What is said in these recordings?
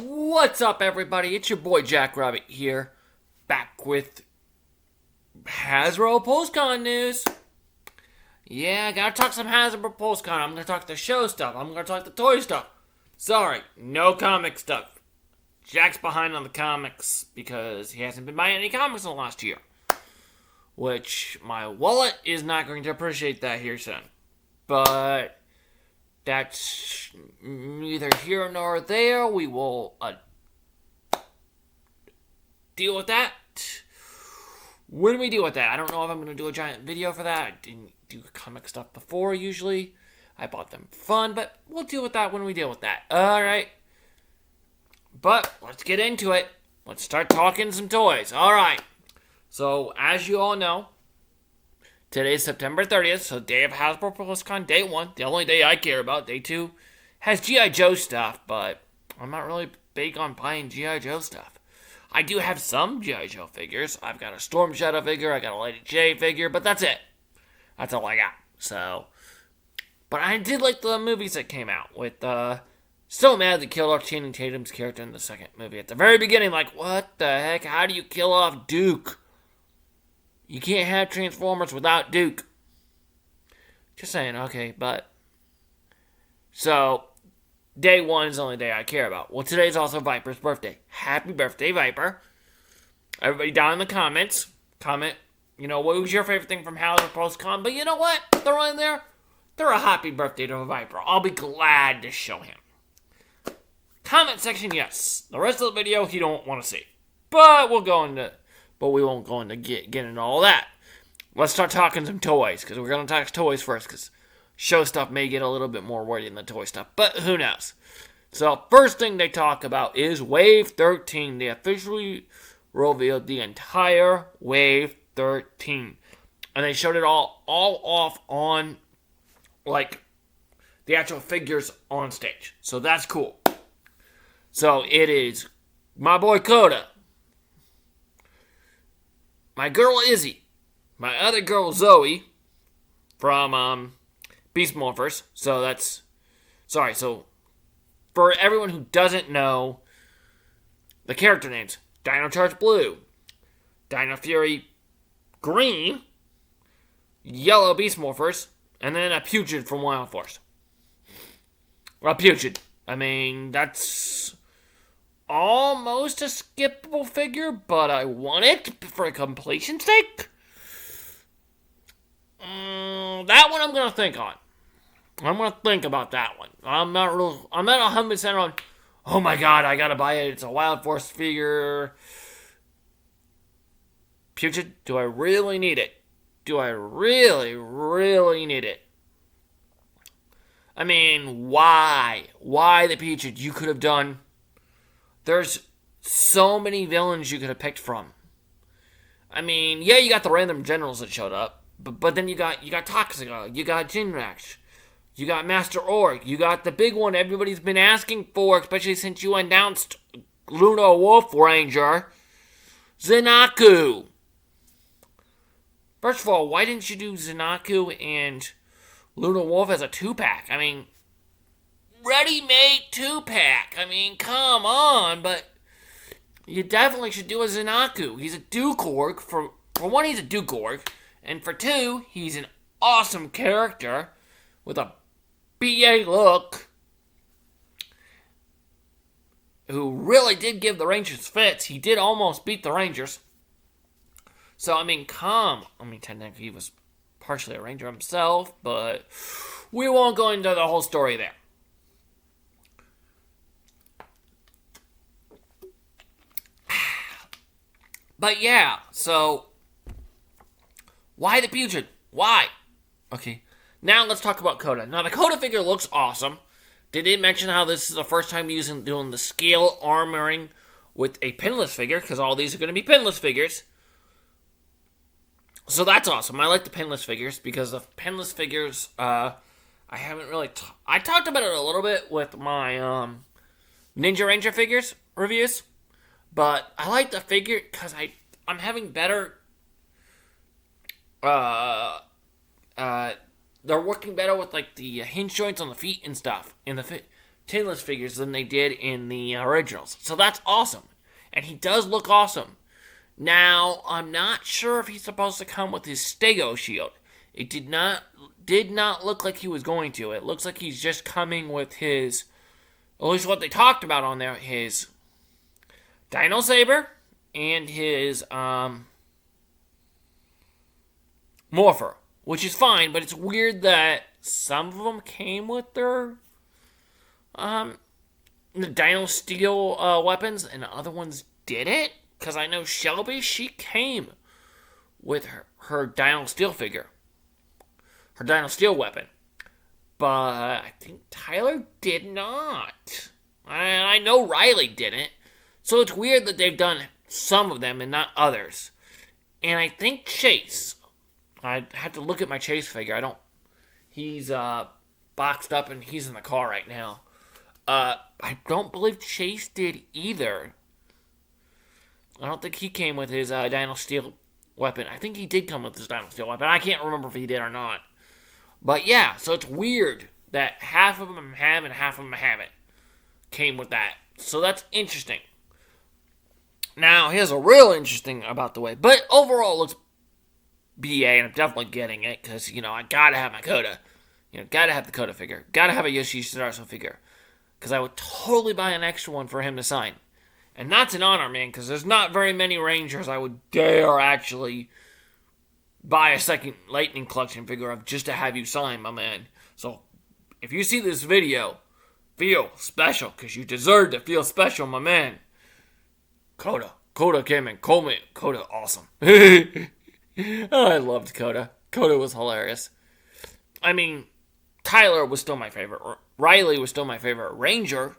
What's up, everybody? It's your boy Jack Rabbit here, back with Hasbro PostCon news. Yeah, I gotta talk some Hasbro PostCon. I'm gonna talk the show stuff. I'm gonna talk the toy stuff. Sorry, no comic stuff. Jack's behind on the comics because he hasn't been buying any comics in the last year. Which, my wallet is not going to appreciate that here soon. But that's neither here nor there. We will deal with that when we deal with that. I don't know if I'm going to do a giant video for that. I didn't do comic stuff before usually. I bought them for fun, but we'll deal with that when we deal with that. Alright. But let's get into it. Let's start talking some toys. Alright. So, as you all know, today's September 30th, so day of Hasbro PostCon, day 1, the only day I care about. Day 2 has G.I. Joe stuff, but I'm not really big on buying G.I. Joe stuff. I do have some G.I. Joe figures. I've got a Storm Shadow figure, I got a Lady J figure, but that's it. That's all I got. So, but I did like the movies that came out with, so mad they killed off Channing Tatum's character in the second movie. At the very beginning, like, what the heck? How do you kill off Duke? You can't have Transformers without Duke. Just saying, okay, but... So, day 1 is the only day I care about. Well, today's also Viper's birthday. Happy birthday, Viper. Everybody down in the comments, comment, what was your favorite thing from Hasbro PostCon? But you know what? They're on there. They're a happy birthday to a Viper. I'll be glad to show him. Comment section, yes. The rest of the video, you don't want to see. But we won't go into get into all that. Let's start talking some toys, because we're going to talk toys first, because show stuff may get a little bit more wordy than the toy stuff, but who knows. So, first thing they talk about is Wave 13. They officially revealed the entire Wave 13. And they showed it all off on, the actual figures on stage. So, that's cool. So, it is my boy Coda, my girl Izzy, my other girl Zoe from Beast Morphers. So for everyone who doesn't know the character names, Dino Charge Blue, Dino Fury Green, Yellow Beast Morphers, and then a Putrid from Wild Force. Well, Putrid. I mean, that's almost a skippable figure, but I want it for completion's sake. That one I'm going to think on. I'm going to think about that one. I'm not 100% on, oh my god, I got to buy it. It's a Wild Force figure. Putrid, do I really need it? Do I really, really need it? I mean, why? Why the Putrid? You could have done... There's so many villains you could have picked from. I mean, yeah, you got the random generals that showed up, but then you got Toxica, you got Jinrax, you got Master Orc, you got the big one everybody's been asking for, especially since you announced Luna Wolf Ranger, Zinaku. First of all, why didn't you do Zinaku and Luna Wolf as a 2-pack? I mean, ready-made 2-pack. I mean, come on, but you definitely should do a Zinaku. He's a Duke-Org. For one, he's a Duke-Org, and for 2, he's an awesome character with a BA look who really did give the Rangers fits. He did almost beat the Rangers. So, I mean, technically he was partially a Ranger himself, but we won't go into the whole story there. But yeah, so why the Putrid? Why? Okay, now let's talk about Coda. Now the Coda figure looks awesome. They did mention how this is the first time doing the scale armoring with a pinless figure, because all these are going to be pinless figures. So that's awesome. I like the pinless figures, because the pinless figures, I haven't really... I talked about it a little bit with my Ninja Ranger figures reviews. But I like the figure because I'm having better... they're working better with, the hinge joints on the feet and stuff. And tinless figures than they did in the originals. So that's awesome. And he does look awesome. Now, I'm not sure if he's supposed to come with his Stego shield. It did not look like he was going to. It looks like he's just coming with his, at least what they talked about on there, his Dino Saber and his Morpher, which is fine, but it's weird that some of them came with their the Dino Steel weapons and other ones didn't. Because I know Shelby, she came with her Dino Steel figure. Her Dino Steel weapon. But I think Tyler did not. And I know Riley didn't. So it's weird that they've done some of them and not others. And I think Chase. I have to look at my Chase figure. He's boxed up and he's in the car right now. I don't believe Chase did either. I don't think he came with his Dino Steel weapon. I think he did come with his Dino Steel weapon. I can't remember if he did or not. But yeah, so it's weird that half of them have and half of them haven't came with that. So that's interesting. Now, here's a real interesting about the way. But overall, it looks BA, and I'm definitely getting it. Because, I gotta have my Coda. Gotta have the Coda figure. Gotta have a Yoshi Sudarso figure. Because I would totally buy an extra one for him to sign. And that's an honor, man, because there's not very many Rangers I would dare actually buy a second Lightning Collection figure of just to have you sign, my man. So, if you see this video, feel special, because you deserve to feel special, my man. Coda came in. Coda, awesome. I loved Coda. Coda was hilarious. I mean, Tyler was still my favorite. Riley was still my favorite Ranger.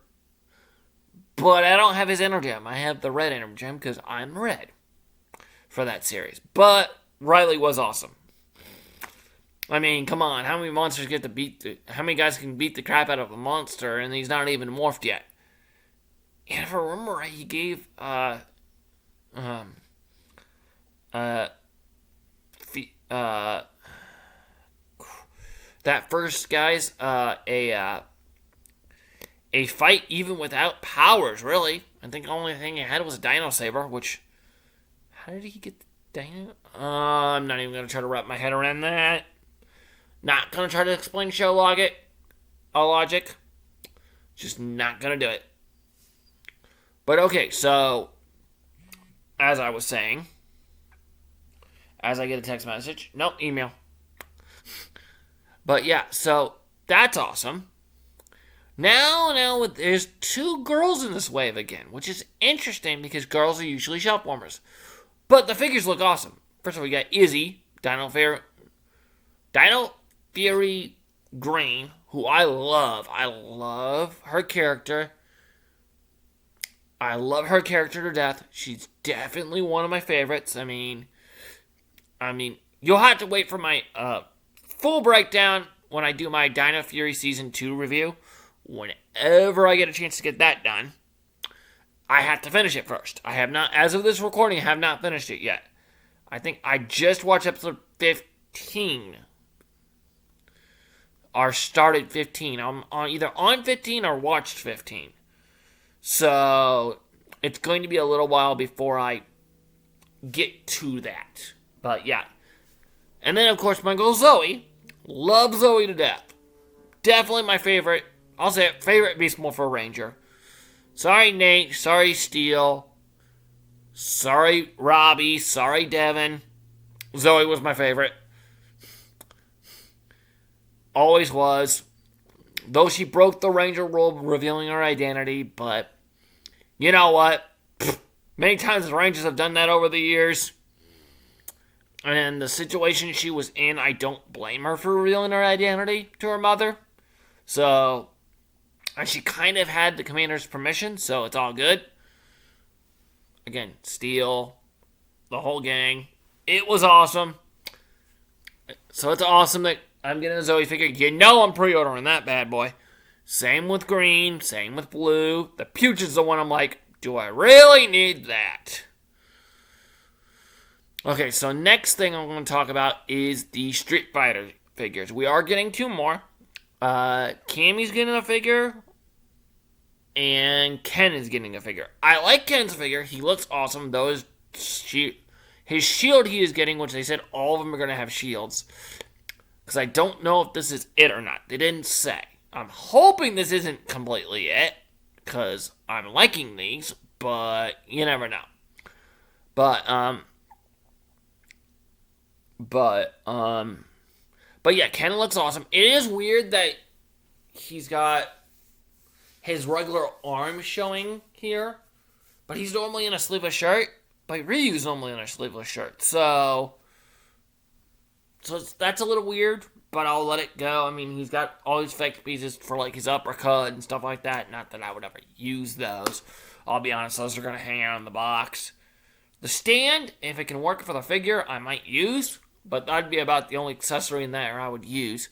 But I don't have his Energy Gem. I have the red Energy Gem because I'm red for that series. But Riley was awesome. I mean, come on. How many monsters how many guys can beat the crap out of a monster and he's not even morphed yet? And if I remember right, he gave that first guy's a fight even without powers, really. I think the only thing he had was a Dino Saber, which... How did he get the Dino? I'm not even going to try to wrap my head around that. Not going to try to explain show logic. Just not going to do it. But okay, so... As I was saying... As I get a text message... Nope, email. But yeah, so... That's awesome. Now, there's 2 girls in this wave again, which is interesting because girls are usually shelf warmers. But the figures look awesome. First of all, we got Izzy, Dino Fury Green, who I love. I love her character. I love her character to death. She's definitely one of my favorites. I mean, you'll have to wait for my full breakdown when I do my Dino Fury Season 2 review. Whenever I get a chance to get that done, I have to finish it first. I have not, as of this recording, I have not finished it yet. I think I just watched episode 15. Or started 15. I'm either on 15 or watched 15. So, it's going to be a little while before I get to that. But yeah. And then, of course, my girl Zoe. Love Zoe to death. Definitely my favorite. I'll say it, favorite Beast Morpher Ranger. Sorry, Nate. Sorry, Steele. Sorry, Robbie. Sorry, Devin. Zoe was my favorite. Always was. Though she broke the Ranger rule revealing her identity, but you know what? Many times the Rangers have done that over the years. And the situation she was in, I don't blame her for revealing her identity to her mother. So, and she kind of had the commander's permission, so it's all good. Again, Steel, the whole gang. It was awesome. So it's awesome that I'm getting a Zoe figure. You know I'm pre-ordering that bad boy. Same with green, same with blue. The Pugil's the one I'm like, do I really need that? Okay, so next thing I'm going to talk about is the Street Fighter figures. We are getting 2 more. Cammy's getting a figure. and Ken is getting a figure. I like Ken's figure. He looks awesome. Though his shield he is getting, which they said all of them are going to have shields. Because I don't know if this is it or not. They didn't say. I'm hoping this isn't completely it. Because I'm liking these. But you never know. But yeah, Ken looks awesome. It is weird that he's got his regular arm showing here. But he's normally in a sleeveless shirt. But Ryu's normally in a sleeveless shirt. So that's a little weird, but I'll let it go. I mean, he's got all these fake pieces for, like, his uppercut and stuff like that. Not that I would ever use those. I'll be honest, those are going to hang out in the box. The stand, if it can work for the figure, I might use. But that'd be about the only accessory in there I would use.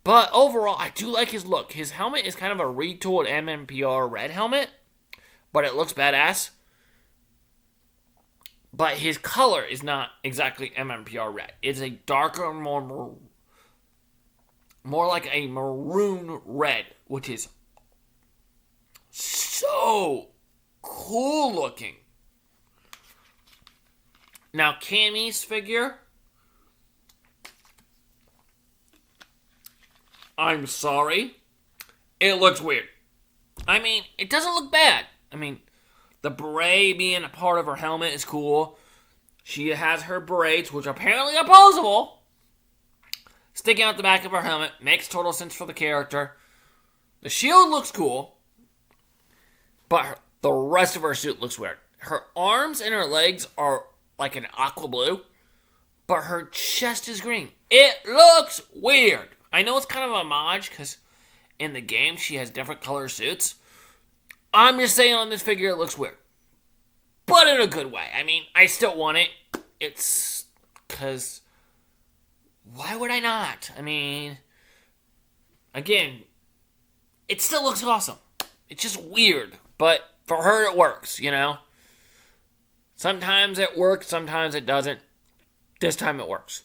But overall, I do like his look. His helmet is kind of a retooled MMBR red helmet. But it looks badass. But his color is not exactly MMBR red. It's a darker, more like a maroon red, which is so cool looking. Now, Cammy's figure, I'm sorry, it looks weird. I mean, it doesn't look bad. I mean, the beret being a part of her helmet is cool. She has her berets, which are apparently opposable, sticking out the back of her helmet. Makes total sense for the character. The shield looks cool, but the rest of her suit looks weird. Her arms and her legs are like an aqua blue, but her chest is green. It looks weird. I know it's kind of a homage, because in the game she has different color suits. I'm just saying on this figure it looks weird. But in a good way. I mean, I still want it. It's because why would I not? I mean, again, it still looks awesome. It's just weird. But for her it works, you know? Sometimes it works, sometimes it doesn't. This time it works.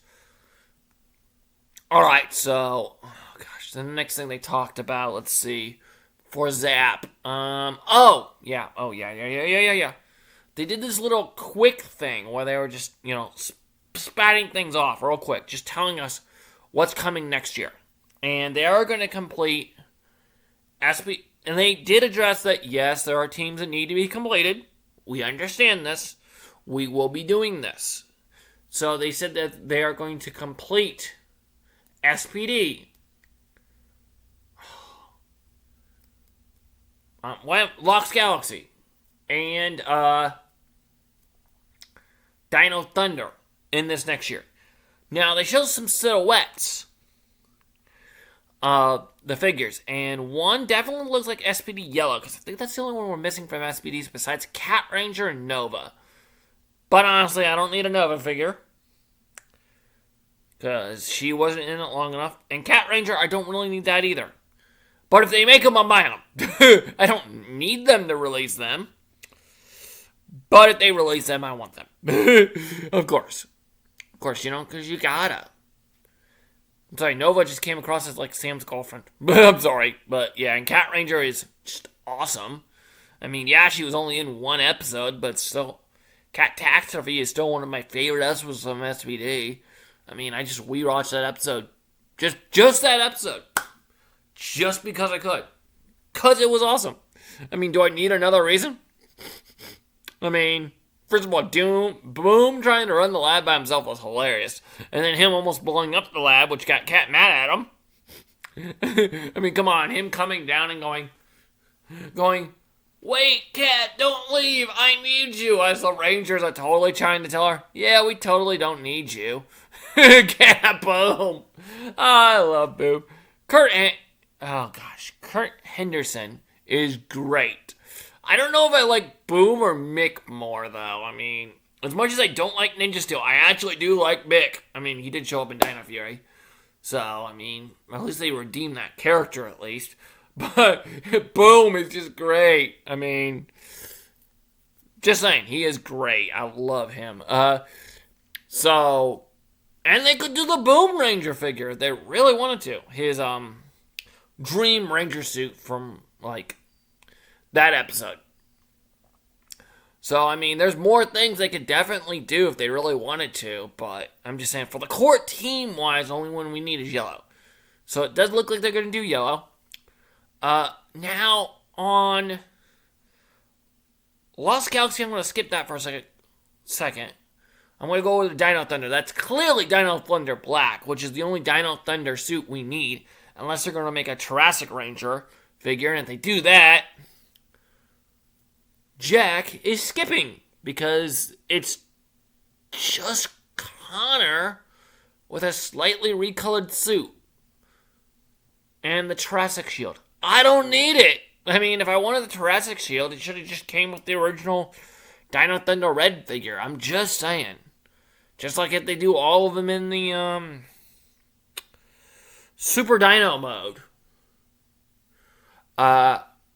Alright, so, oh gosh, the next thing they talked about, let's see. For Zap. Yeah. They did this little quick thing where they were just, spatting things off real quick, just telling us what's coming next year. And they are going to complete SP, and they did address that, yes, there are teams that need to be completed. We understand this. We will be doing this. So they said that they are going to complete SPD. Lox Galaxy and Dino Thunder in this next year. Now, they show some silhouettes of the figures, and one definitely looks like SPD Yellow, because I think that's the only one we're missing from SPDs besides Cat Ranger and Nova. But honestly, I don't need a Nova figure, because she wasn't in it long enough. And Cat Ranger, I don't really need that either. But if they make them, I'm buying them. I don't need them to release them. But if they release them, I want them. Of course. Of course, because you gotta. I'm sorry, Nova just came across as like Sam's girlfriend. I'm sorry. But yeah, and Cat Ranger is just awesome. I mean, yeah, she was only in one episode, but still. Catastrophe is still one of my favorite episodes from SPD. I mean, I just rewatched that episode. Just that episode. Just because I could. Because it was awesome. I mean, do I need another reason? I mean, first of all, Boom trying to run the lab by himself was hilarious. And then him almost blowing up the lab, which got Cat mad at him. I mean, come on. Him coming down and going, wait, Cat, don't leave. I need you. As the Rangers are totally trying to tell her, yeah, we totally don't need you. Cat, Boom. I love Boom. Kurt Henderson is great. I don't know if I like Boom or Mick more, though. I mean, as much as I don't like Ninja Steel, I actually do like Mick. I mean, he did show up in Dino Fury. So, I mean, at least they redeemed that character, at least. But Boom is just great. I mean, just saying, he is great. I love him. And they could do the Boom Ranger figure if they really wanted to. His, Dream Ranger suit from, like, that episode. So, I mean, there's more things they could definitely do if they really wanted to, but I'm just saying, for the core team-wise, the only one we need is yellow. So it does look like they're going to do yellow. Now, on Lost Galaxy, I'm going to skip that for a second. I'm going to go over the Dino Thunder. That's clearly Dino Thunder Black, which is the only Dino Thunder suit we need, unless they're going to make a Jurassic Ranger figure, and if they do that, Jack is skipping, because it's just Connor with a slightly recolored suit and the Jurassic shield. I don't need it. I mean, if I wanted the Jurassic shield, it should have just came with the original Dino Thunder Red figure. I'm just saying. Just like if they do all of them in the Super Dino mode.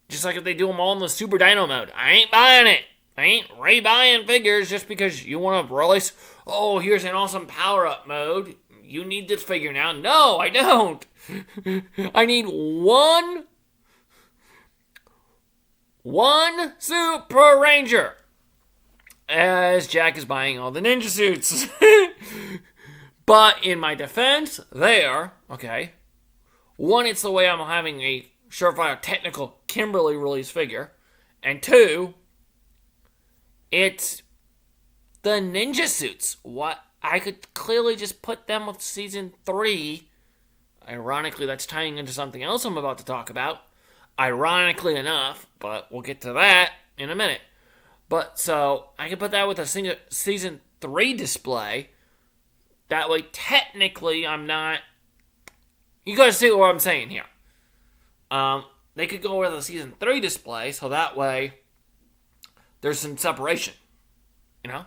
Just like if they do them all in the Super Dino mode. I ain't buying it. I ain't rebuying figures just because you want to release, oh, here's an awesome power-up mode. You need this figure now. No, I don't. I need one Super Ranger. As Jack is buying all the ninja suits. But in my defense, okay. One, it's the way I'm having a surefire technical Kimberly release figure. And two, it's the ninja suits. What? I could clearly just put them with season 3. Ironically, that's tying into something else I'm about to talk about. Ironically enough, but we'll get to that in a minute. But, so, I can put that with a season 3 display. That way, technically, I'm not... You gotta see what I'm saying here. They could go with a season 3 display, so that way, there's some separation. You know?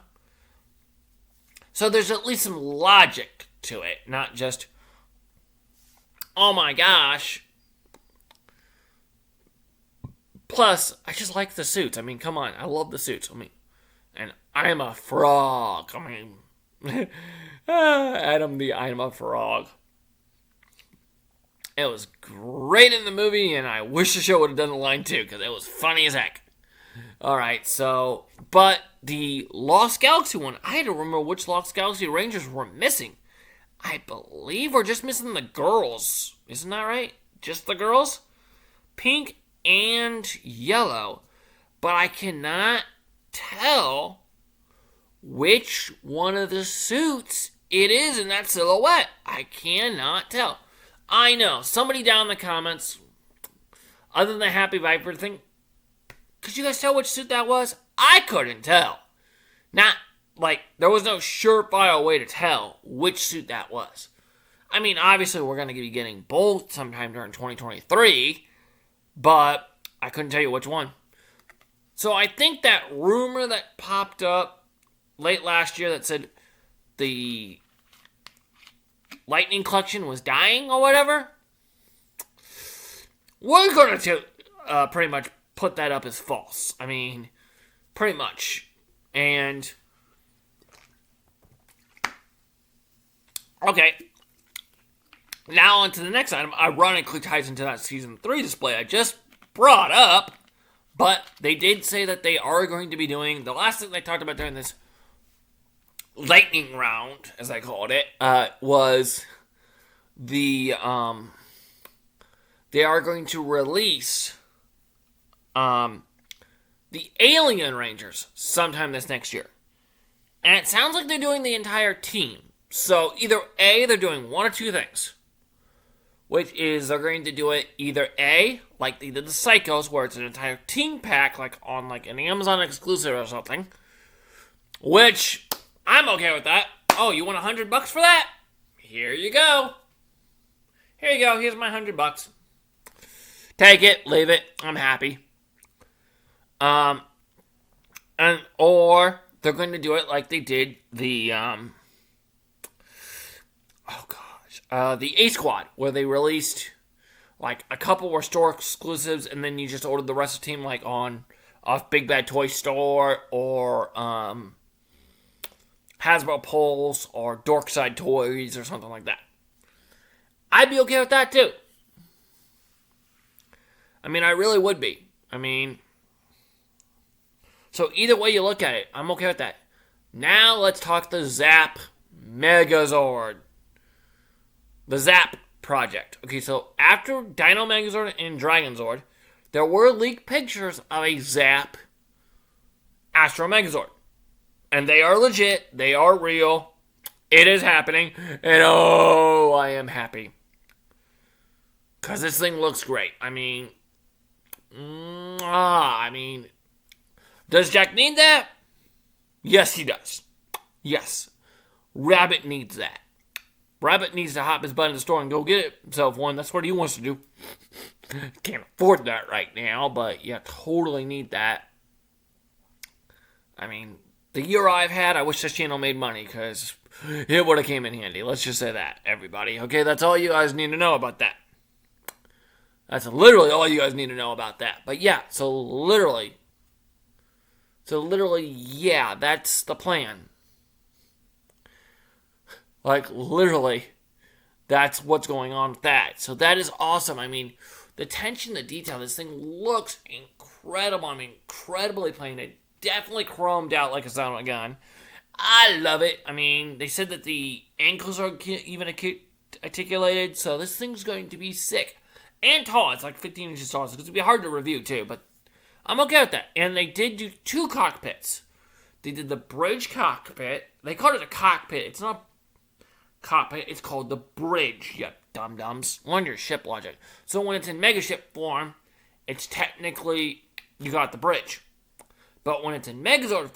So there's at least some logic to it, not just, oh my gosh. Plus, I just like the suits. I mean, come on. I love the suits. I mean, and I'm a frog. I mean, Adam the I'm a frog. It was great in the movie, and I wish the show would have done the line too, because it was funny as heck. Alright, so, but the Lost Galaxy one, I had to remember which Lost Galaxy Rangers were missing. I believe we're just missing the girls. Isn't that right? Just the girls? Pink and yellow. But I cannot tell which one of the suits it is in that silhouette. I cannot tell. I know, somebody down in the comments, other than the Happy Viper thing, could you guys tell which suit that was? I couldn't tell. Not, like, there was no surefire way to tell which suit that was. I mean, obviously, we're going to be getting both sometime during 2023, but I couldn't tell you which one. So I think that rumor that popped up late last year that said the Lightning Collection was dying or whatever, we're going to pretty much put that up as false. I mean, pretty much. And, okay. Now on to the next item. Ironically ties into that Season 3 display I just brought up. But they did say that they are going to be doing, the last thing they talked about during this lightning round, as I called it, was they are going to release the Alien Rangers sometime this next year. And it sounds like they're doing the entire team. So either A, they're doing one or two things. Which is they're going to do it either A, like they did the Psychos, where it's an entire team pack, like on like an Amazon exclusive or something. Which, I'm okay with that. Oh, you want $100 for that? Here you go. Here you go. Here's my $100. Take it, leave it. I'm happy. Or they're going to do it like they did the the A Squad, where they released like a couple were store exclusives, and then you just ordered the rest of the team like off Big Bad Toy Store or Hasbro Pulse or Dorkside Toys or something like that. I'd be okay with that too. I mean, I really would be. I mean, So either way you look at it, I'm okay with that. Now let's talk the Zap Megazord. The Zap project. Okay, so after Dino Megazord and Dragon Zord, there were leaked pictures of a Zap Astro Megazord. And they are legit. They are real. It is happening. And oh, I am happy. Because this thing looks great. I mean, does Jack need that? Yes, he does. Yes. Rabbit needs that. Rabbit needs to hop his butt in the store and go get himself one. That's what he wants to do. Can't afford that right now, but yeah, totally need that. I mean, the year I've had, I wish this channel made money, because it would have came in handy. Let's just say that, everybody. Okay, that's all you guys need to know about that. That's literally all you guys need to know about that. But yeah, so literally, yeah, that's the plan. Like, literally, that's what's going on with that. So that is awesome. I mean, the attention to detail, this thing looks incredible. I mean, incredibly plain. It definitely chromed out like a son of a gun. I love it. I mean, they said that the ankles are even articulated, so this thing's going to be sick. And tall. It's like 15 inches tall, so it's going to be hard to review, too. But I'm okay with that. And they did do 2 cockpits. They did the bridge cockpit. They called it a cockpit. It's not cockpit, it's called the bridge, you dum-dums. Learn your ship logic. So when it's in megaship form, it's technically, you got the bridge. But when it's in Megazord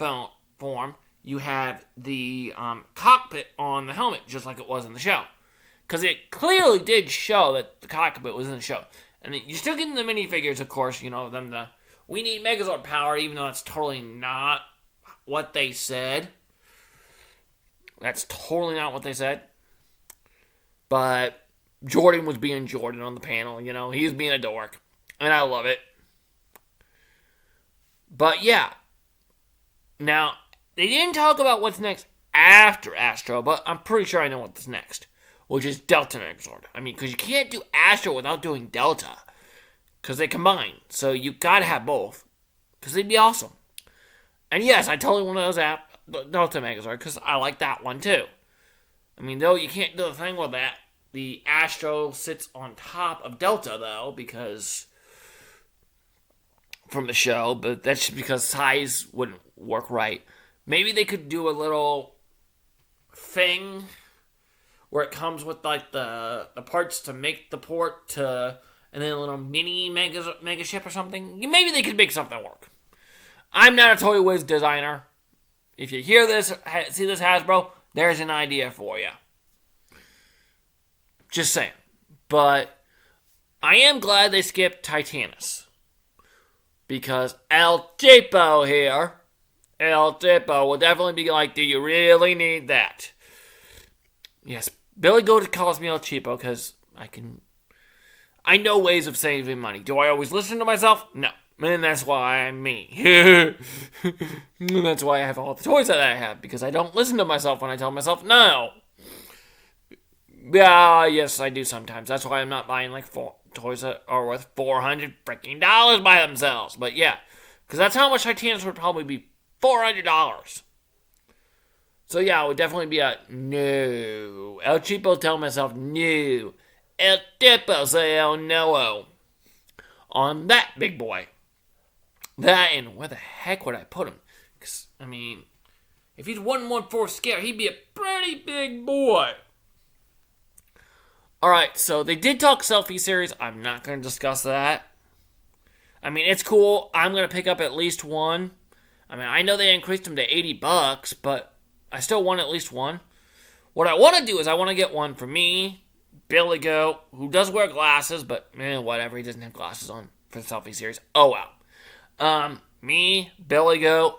form, you have the cockpit on the helmet, just like it was in the show. Because it clearly did show that the cockpit was in the show. And you're still getting the minifigures, of course, we need Megazord power, even though that's totally not what they said. That's totally not what they said. But Jordan was being Jordan on the panel, He was being a dork. And I love it. But yeah. Now, they didn't talk about what's next after Astro, but I'm pretty sure I know what's next. Which is Delta Megazord. I mean, because you can't do Astro without doing Delta. Because they combine. So you gotta have both. Because they'd be awesome. And yes, I totally want those Delta Megazord, because I like that one too. I mean, though, you can't do the thing with that. The Astro sits on top of Delta, though, because from the show, but that's just because size wouldn't work right. Maybe they could do a little thing where it comes with, like, the parts to make the port to, and then a little mini mega ship or something. Maybe they could make something work. I'm not a Toy Wiz designer. If you hear this, see this, Hasbro, there's an idea for you. Just saying. But I am glad they skipped Titanus. Because El Cheapo here, El Cheapo will definitely be like, do you really need that? Yes, Billy Goat calls me El Cheapo because I know ways of saving money. Do I always listen to myself? No. And that's why I'm me. That's why I have all the toys that I have, because I don't listen to myself when I tell myself no. Yeah, yes, I do sometimes. That's why I'm not buying like 4 toys that are worth $400 freaking dollars by themselves. But yeah, because that's how much Titanus would probably be, $400. So yeah, it would definitely be a no. El Cheapo tell myself no. El Cheapo say el no. On that big boy. That, and where the heck would I put him? Because, I mean, if he's 114 scale, he'd be a pretty big boy. Alright, so they did talk Selfie Series. I'm not going to discuss that. I mean, it's cool. I'm going to pick up at least one. I mean, I know they increased them to $80, but I still want at least one. What I want to do is I want to get one for me, Billy Goat, who does wear glasses, but whatever, he doesn't have glasses on for the Selfie Series. Oh, well. Me, Billy Goat,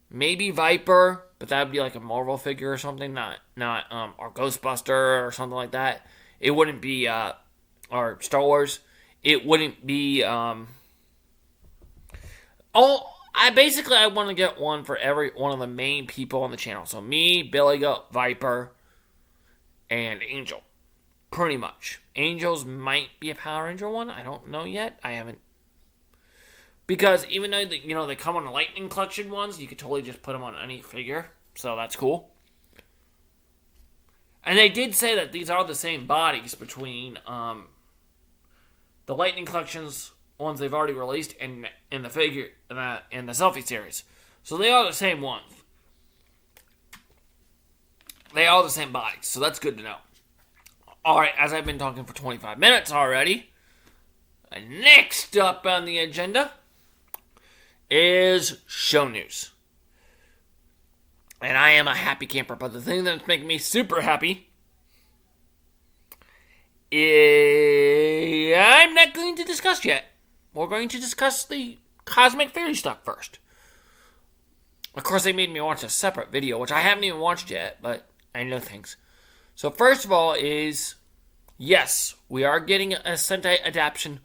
maybe Viper, but that would be like a Marvel figure or something, not or Ghostbuster or something like that. It wouldn't be, or Star Wars. It wouldn't be, I want to get one for every one of the main people on the channel. So me, Billy Goat, Viper, and Angel. Pretty much. Angels might be a Power Ranger one. I don't know yet. I haven't. Because even though, they come on the Lightning Collection ones, you could totally just put them on any figure. So that's cool. And they did say that these are the same bodies between the Lightning Collections ones they've already released and in the figure in the Selfie Series. So they are the same ones. They are the same bodies, so that's good to know. Alright, as I've been talking for 25 minutes already, next up on the agenda is show news. And I am a happy camper, but the thing that's making me super happy is I'm not going to discuss yet. We're going to discuss the Cosmic Fairy stuff first. Of course, they made me watch a separate video, which I haven't even watched yet, but I know things. So first of all is, yes, we are getting a Sentai adaptation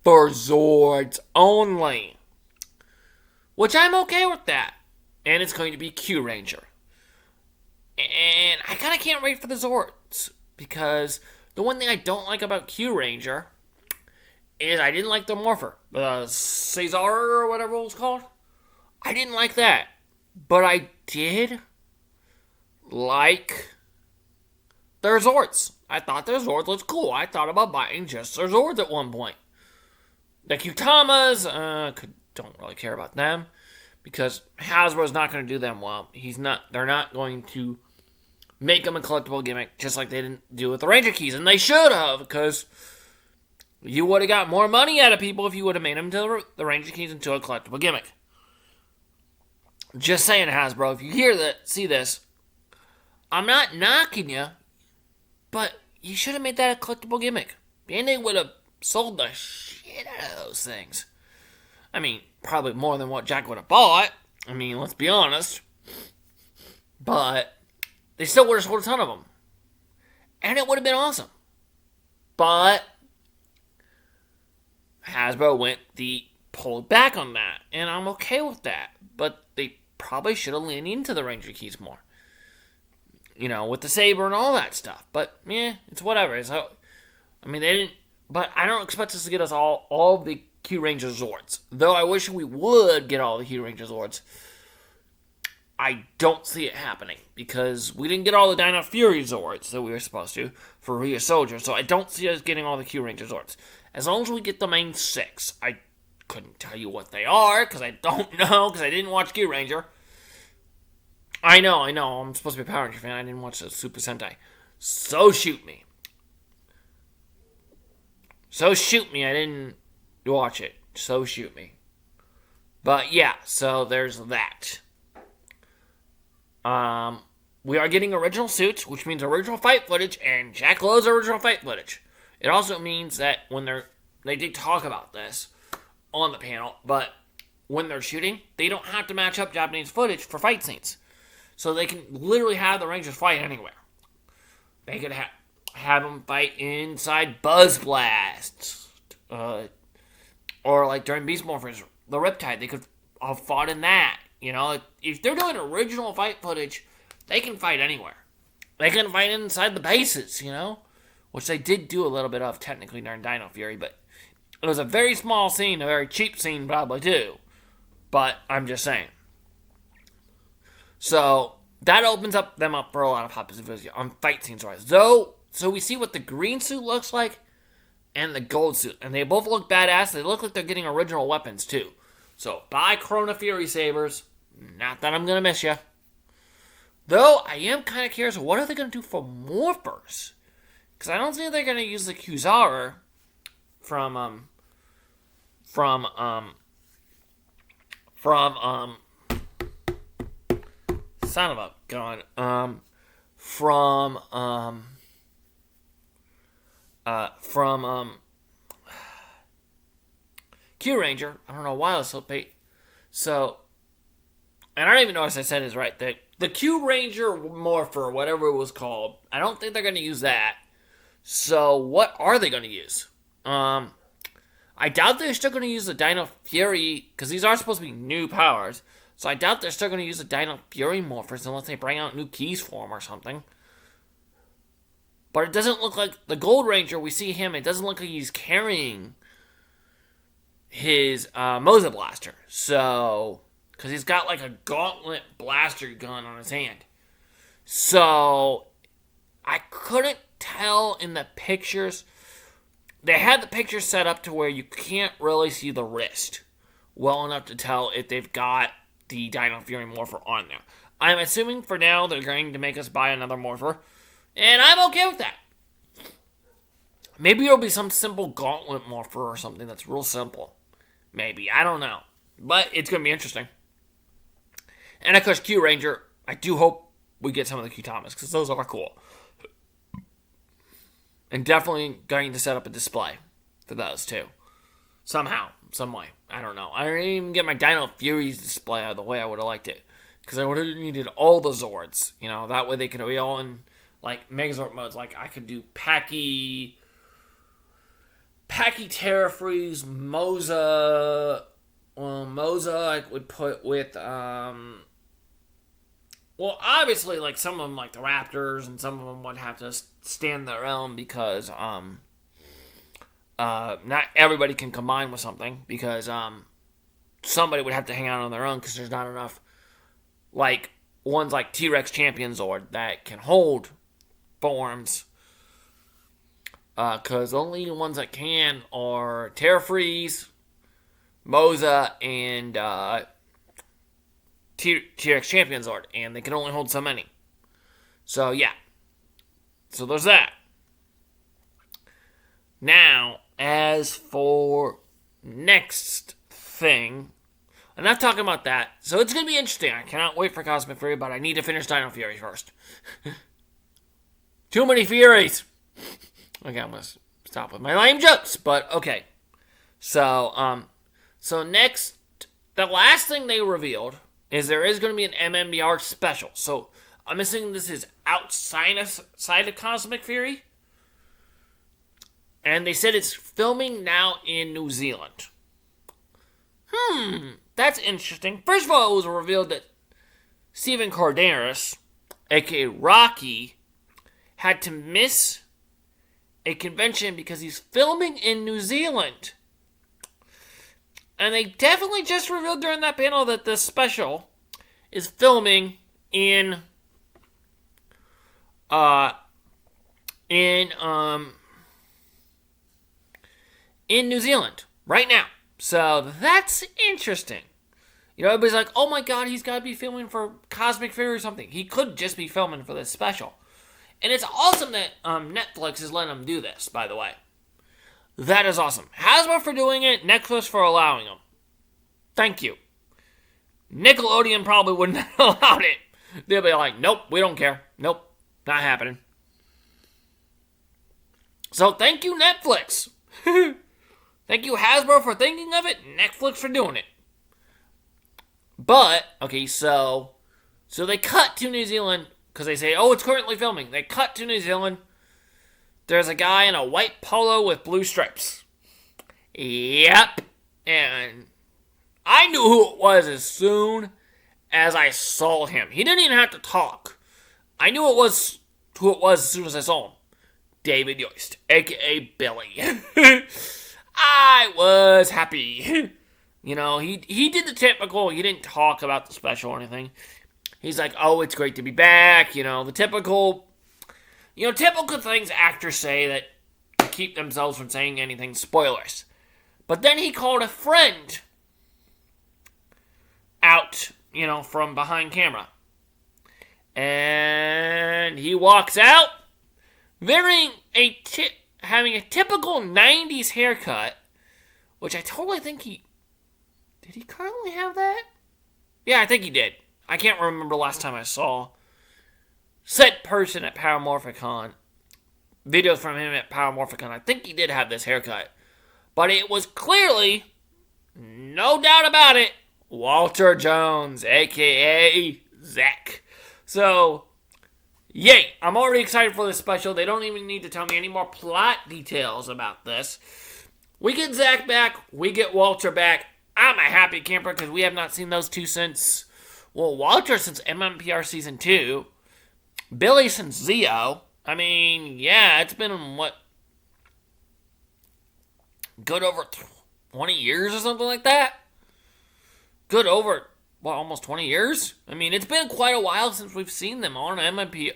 for Zords only. Which I'm okay with that. And it's going to be Q Ranger. And I kind of can't wait for the Zords. Because the one thing I don't like about Q Ranger is I didn't like the Morpher. Caesar or whatever it was called. I didn't like that. But I did like their Zords. I thought their Zords looked cool. I thought about buying just their Zords at one point. The Qtamas, don't really care about them. Because Hasbro's not going to do them well. They're not going to make them a collectible gimmick, just like they didn't do with the Ranger Keys. And they should have, because you would have got more money out of people if you would have made them into the Ranger Keys into a collectible gimmick. Just saying, Hasbro, if you see this, I'm not knocking you, but you should have made that a collectible gimmick. And they would have sold the shit out of those things. I mean, probably more than what Jack would have bought. I mean, let's be honest. But they still would have sold a ton of them. And it would have been awesome. But Hasbro pulled back on that. And I'm okay with that. But they probably should have leaned into the Ranger Keys more. With the saber and all that stuff. But, it's whatever. They didn't. But I don't expect us to get us all the Q Ranger Zords. Though I wish we would get all the Q Ranger Zords. I don't see it happening. Because we didn't get all the Dino Fury Zords that we were supposed to for Rhea Soldier. So I don't see us getting all the Q Ranger Zords. As long as we get the main 6. I couldn't tell you what they are. Because I don't know. Because I didn't watch Q Ranger. I know. I'm supposed to be a Power Ranger fan. I didn't watch the Super Sentai. So shoot me. I didn't watch it. So shoot me. But yeah, so there's that. We are getting original suits, which means original fight footage, and Jack loves original fight footage. It also means that when they did talk about this on the panel, but when they're shooting, they don't have to match up Japanese footage for fight scenes. So they can literally have the Rangers fight anywhere. They could have them fight inside Buzz Blast. Or like during Beast Morphers, the Riptide, they could have fought in that. If they're doing original fight footage, they can fight anywhere. They can fight inside the bases, which they did do a little bit of technically during Dino Fury, but it was a very small scene, a very cheap scene probably too. But I'm just saying. So that opens them up for a lot of possibilities on fight scenes, right? So we see what the green suit looks like and the gold suit, and they both look badass. They look like they're getting original weapons too. So buy Chrono Fury sabers. Not that I'm gonna miss you. Though I am kind of curious, what are they gonna do for Morphers? Because I don't think they're gonna use the Kuzara from son of a gun. Q Ranger. I don't know why I was so paid. So, and I don't even know if I said it right. The Q Ranger Morpher, whatever it was called, I don't think they're going to use that. So, what are they going to use? I doubt they're still going to use the Dino Fury, because these are supposed to be new powers. So I doubt they're still going to use the Dino Fury Morphers unless they bring out new keys for them or something. But it doesn't look like the Gold Ranger, we see him, it doesn't look like he's carrying his Moza blaster. So, because he's got like a gauntlet blaster gun on his hand. So, I couldn't tell in the pictures. They had the picture set up to where you can't really see the wrist well enough to tell if they've got the Dino Fury Morpher on there. I'm assuming for now they're going to make us buy another Morpher, and I'm okay with that. Maybe it'll be some simple Gauntlet Morpher or something that's real simple. Maybe, I don't know. But it's going to be interesting. And of course, Q Ranger, I do hope we get some of the Q Thomas, because those are cool. And definitely going to set up a display for those too. Somehow, some way. I don't know. I didn't even get my Dino Furies display out of the way I would have liked it. Because I would have needed all the Zords. You know, that way they could be all in, like, Megazord modes. Like, I could do Packy Terrafreeze, Moza. Well, Moza I would put with, well, obviously, like, some of them, like the Raptors, and some of them would have to stand their own because, not everybody can combine with something, because, somebody would have to hang out on their own because there's not enough, like, ones like T-Rex Champion Zord that can hold forms. Because only the ones that can are Terrafreeze, Moza, and T-Rex Champion Zord. And they can only hold so many. So, yeah. So, there's that. Now, as for next thing, I'm not talking about that. So, it's going to be interesting. I cannot wait for Cosmic Fury, but I need to finish Dino Fury first. Too many Furies! Okay, I'm going to stop with my lame jokes, but okay. So next, the last thing they revealed is there is going to be an MMBR Special. So, I'm assuming this is outside of Cosmic Fury. And they said it's filming now in New Zealand. That's interesting. First of all, it was revealed that Steven Cardenas, aka Rocky, had to miss a convention because he's filming in New Zealand. And they definitely just revealed during that panel that the special is filming in New Zealand right now. So that's interesting. You know, everybody's like, oh my god, he's got to be filming for Cosmic Fury or something. He could just be filming for this special. And it's awesome that Netflix is letting them do this, by the way. That is awesome. Hasbro for doing it, Netflix for allowing them. Thank you. Nickelodeon probably wouldn't have allowed it. They'll be like, nope, we don't care. Nope, not happening. So thank you, Netflix. Thank you, Hasbro, for thinking of it, Netflix for doing it. But, okay, so they cut to New Zealand. Because they say, oh, it's currently filming. They cut to New Zealand. There's a guy in a white polo with blue stripes. Yep. And I knew who it was as soon as I saw him. He didn't even have to talk. I knew who it was as soon as I saw him. David Yost, a.k.a. Billy. I was happy. You know, he did the typical. He didn't talk about the special or anything. He's like, oh, it's great to be back. You know, the typical things actors say that keep themselves from saying anything spoilers. But then he called a friend out, you know, from behind camera. And he walks out wearing having a typical 90s haircut, which I totally think did he currently have that? Yeah, I think he did. I can't remember last time I saw said person at Paramorphicon. Videos from him at Paramorphicon. I think he did have this haircut. But it was clearly, no doubt about it, Walter Jones, a.k.a. Zach. So, yay. I'm already excited for this special. They don't even need to tell me any more plot details about this. We get Zach back. We get Walter back. I'm a happy camper because we have not seen those two since... Well, Walter since MMBR Season 2. Billy since Zeo. I mean, yeah, it's been, good over 20 years or something like that. Good over, well, almost 20 years? I mean, it's been quite a while since we've seen them on MMP.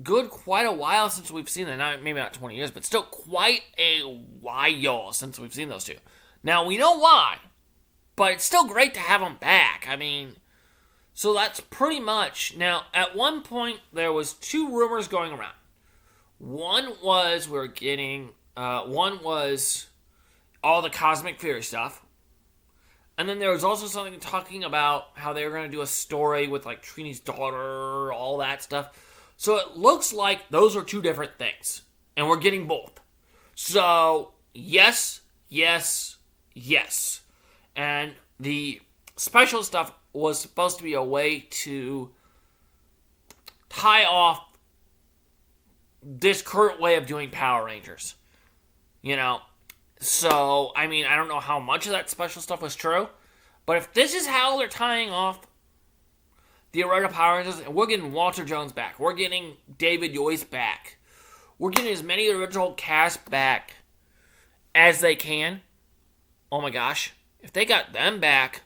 Quite a while since we've seen them. Maybe not 20 years, but still quite a while since we've seen those two. Now, we know why, but it's still great to have them back. I mean, so that's pretty much. Now, at one point, there was two rumors going around. One was one was all the Cosmic Fury stuff. And then there was also something talking about how they were going to do a story with, like, Trini's daughter, all that stuff. So it looks like those are two different things. And we're getting both. So, yes, yes, yes. And the special stuff was supposed to be a way to tie off this current way of doing Power Rangers. You know? So, I mean, I don't know how much of that special stuff was true. But if this is how they're tying off the original Power Rangers, we're getting Walter Jones back. We're getting David Yost back. We're getting as many original cast back as they can. Oh my gosh. If they got them back,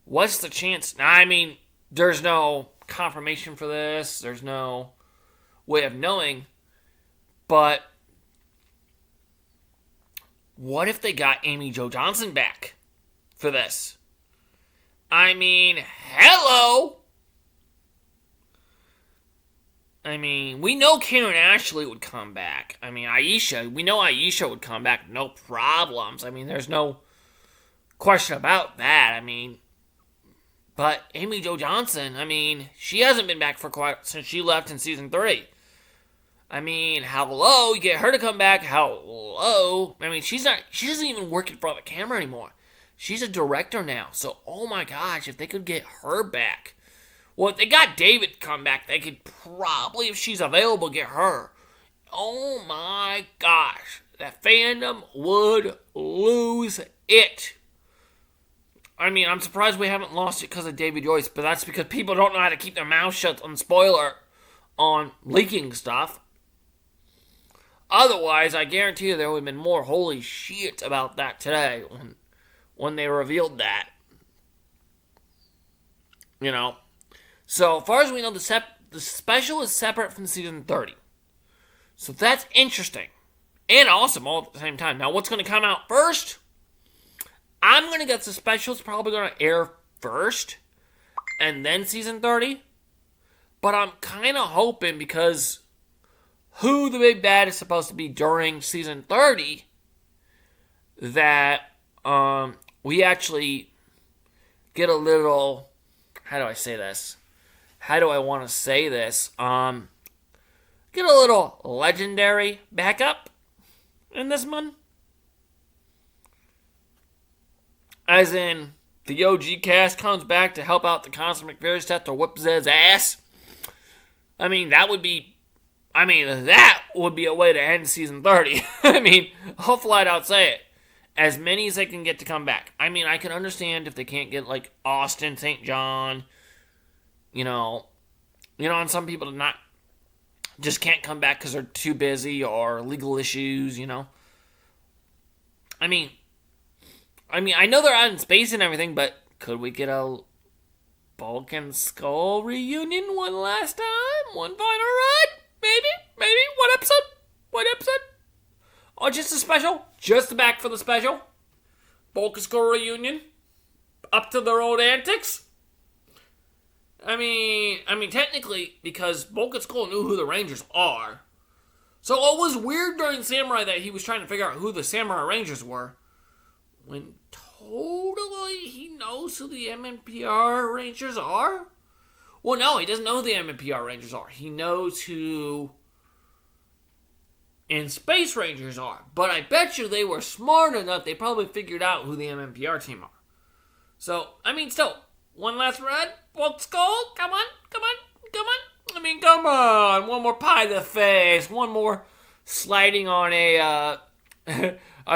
what's the chance? Now, I mean, there's no confirmation for this. There's no way of knowing. But what if they got Amy Jo Johnson back for this? I mean, hello! I mean, we know Karen Ashley would come back. I mean, we know Aisha would come back, no problems. I mean, there's no question about that. I mean, but Amy Jo Johnson, I mean, she hasn't been back since she left in season 3. I mean, hello, you get her to come back, hello. I mean, she doesn't even work in front of the camera anymore. She's a director now, so oh my gosh, if they could get her back. Well, if they got David to come back, they could probably, if she's available, get her. Oh my gosh, that fandom would lose it. I mean, I'm surprised we haven't lost it because of David Yost, but that's because people don't know how to keep their mouths shut on spoiler on leaking stuff. Otherwise, I guarantee you there would have been more holy shit about that today when they revealed that. You know. So, as far as we know, the special is separate from season 30. So that's interesting. And awesome all at the same time. Now, what's going to come out first? I'm going to guess the special is probably going to air first. And then season 30. But I'm kind of hoping because who the big bad is supposed to be during season 30, that we actually get a little, how do I say this? How do I want to say this? Get a little legendary backup in this one. As in, the OG cast comes back to help out the Cosmic Fury stuff to whip Zed's ass. I mean, that would be a way to end season 30. I mean, I'll flat out say it. As many as they can get to come back. I mean, I can understand if they can't get, like, Austin, St. John, and some people just can't come back because they're too busy or legal issues, I mean, I know they're out in space and everything, but could we get a Bulk and Skull reunion one last time? One final run? Maybe. One episode? Or just a special? Just back for the special? Bulk and Skull reunion? Up to their old antics? I mean, technically, because Bulk and Skull knew who the Rangers are. So it was weird during Samurai that he was trying to figure out who the Samurai Rangers were. When totally he knows who the MMBR Rangers are? Well, no, he doesn't know who the MMBR Rangers are. He knows who and Space Rangers are. But I bet you they were smart enough, they probably figured out who the MMBR team are. So, I mean, still, one last run. Bulk Skull, come on. I mean, come on. One more pie to the face. One more sliding on a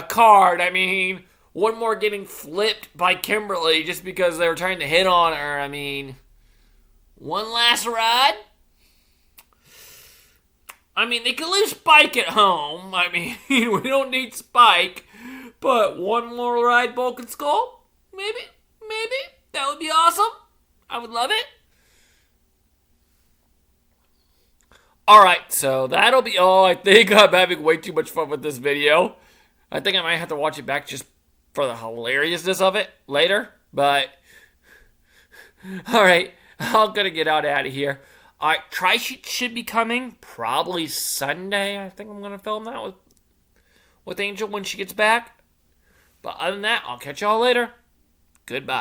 card. I mean, one more getting flipped by Kimberly just because they were trying to hit on her. I mean, one last ride. I mean, they could leave Spike at home. I mean, we don't need Spike. But one more ride, Bulk and Skull? Maybe. That would be awesome. I would love it. Alright, so that'll be all. I think I'm having way too much fun with this video. I think I might have to watch it back just for the hilariousness of it later. But, alright, I'm going to get out of here. Alright, Tri-Sheet should be coming probably Sunday. I think I'm going to film that with Angel when she gets back. But other than that, I'll catch y'all later. Goodbye.